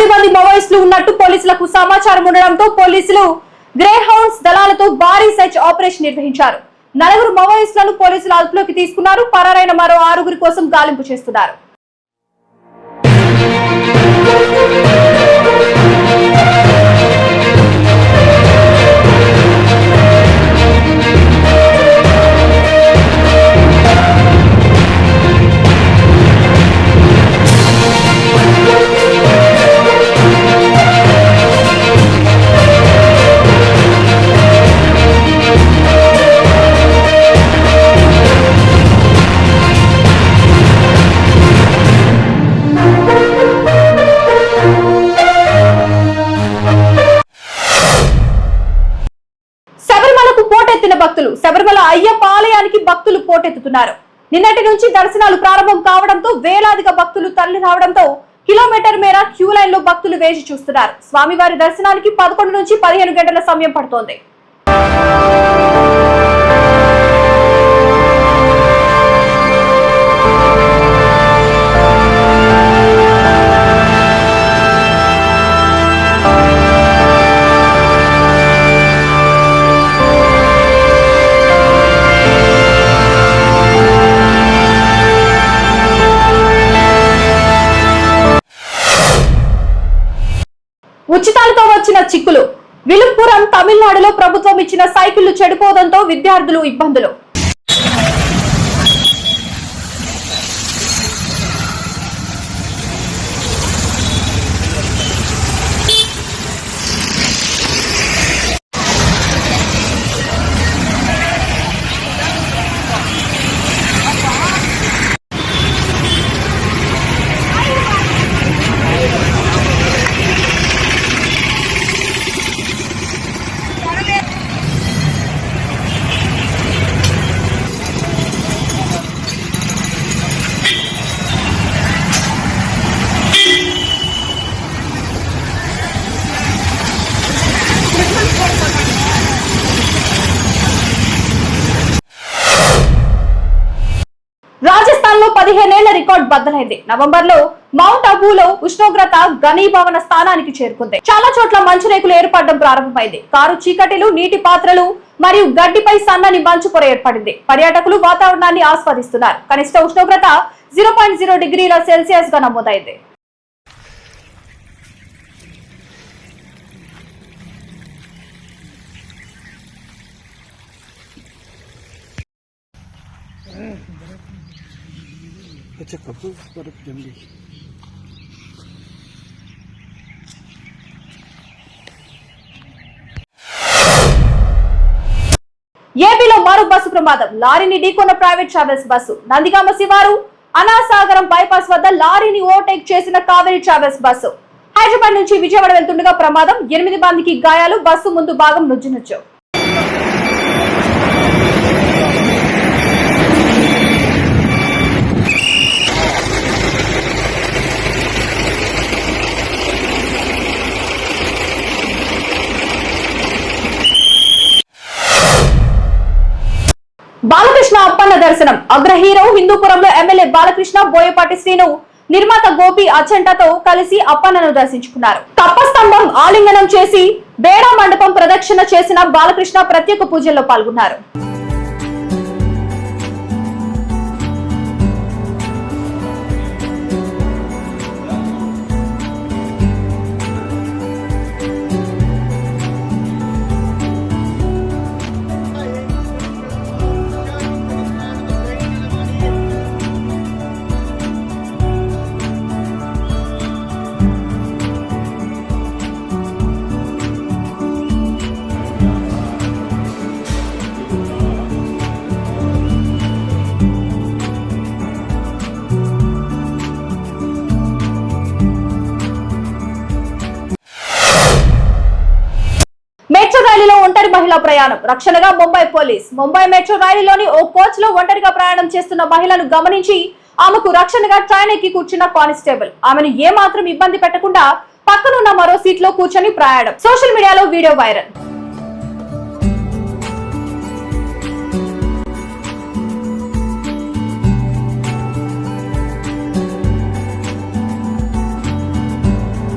10 మంది మావోయిస్టులు ఉన్నట్టు పోలీసులకు సమాచారం ఉండడంతో పోలీసులు గ్రే హౌండ్స్ దళాలతో భారీ సెర్చ్ ఆపరేషన్ నిర్వహించారు. 4 మావోయిస్టులను పోలీసులు అదుపులోకి తీసుకున్నారు. పరారైన మరో 6 కోసం గాలింపు చేస్తున్నారు. భక్తులు శబరిమల అయ్యప్ప ఆలయానికి భక్తులు పోటెత్తుతున్నారు. నిన్నటి నుంచి దర్శనాలు ప్రారంభం కావడంతో వేలాదిగా భక్తులు తరలి రావడంతో కిలోమీటర్ మేర క్యూ లైన్ లో భక్తులు వేచి చూస్తున్నారు. స్వామివారి దర్శనానికి 11 నుంచి 15 గంటల సమయం పడుతోంది. ఉచితాలతో వచ్చిన చిక్కులు. విలుపురం తమిళనాడులో ప్రభుత్వం ఇచ్చిన సైకిళ్లు చెడిపోవడంతో విద్యార్థులు ఇబ్బందులు. రాజస్థాన్ లో 15 ఏళ్ల రికార్డ్ బద్దలైంది. నవంబర్ లో మౌంట్ అబూలో ఉష్ణోగ్రత ఘనీభవన స్థానానికి చేరుకుంది. చాలా చోట్ల మంచురేకులు ఏర్పడడం ప్రారంభమైంది. కారు చీకటిలు, నీటి పాత్రలు మరియు గడ్డిపై సన్నని మంచు పొర ఏర్పడింది. పర్యాటకులు వాతావరణాన్ని ఆస్వాదిస్తున్నారు. కనిష్ట ఉష్ణోగ్రత 0.0 డిగ్రీల సెల్సియస్ గా నమోదైంది. ఏపీలో మరో బస్సు ప్రమాదం. లారీని ఢీకొన్న ప్రైవేట్ ట్రావెల్స్ బస్సు. నందిగామ శివారు అనాసాగరం బైపాస్ వద్ద లారీని ఓవర్టేక్ చేసిన కావేరీ ట్రావెల్స్ బస్సు. హైదరాబాద్ నుంచి విజయవాడ వెళ్తుండగా ప్రమాదం. 8 మందికి గాయాలు. బస్సు ముందు భాగం నుజ్జునుజ్జు. బాలకృష్ణ అప్పన్న దర్శనం. అగ్ర హీరో హిందూపురంలో ఎమ్మెల్యే బాలకృష్ణ, బోయపాటి శ్రీను, నిర్మాత గోపి అచ్చంటతో కలిసి అప్పన్నను దర్శించుకున్నారు. కప్పస్తంభం ఆలింగనం చేసి బేడా మండపం ప్రదక్షిణ చేసిన బాలకృష్ణ ప్రత్యేక పూజల్లో పాల్గొన్నారు. మెట్రో రైలులో ఒంటరి మహిళా ప్రయాణం. రక్షణగా ముంబై పోలీస్. ముంబై మెట్రో రైలులోని ఓ కోచ్ లో ఒంటరిగా ప్రయాణం చేస్తున్న మహిళను గమనించి ఆమెకు రక్షణగా ట్రైన్ ఎక్కి కూర్చున్న కానిస్టేబుల్ ఆమెను ఏ మాత్రం ఇబ్బంది పెట్టకుండా పక్కనున్న మరో సీట్ లో కూర్చొని ప్రయాణం. సోషల్ మీడియాలో వీడియో వైరల్.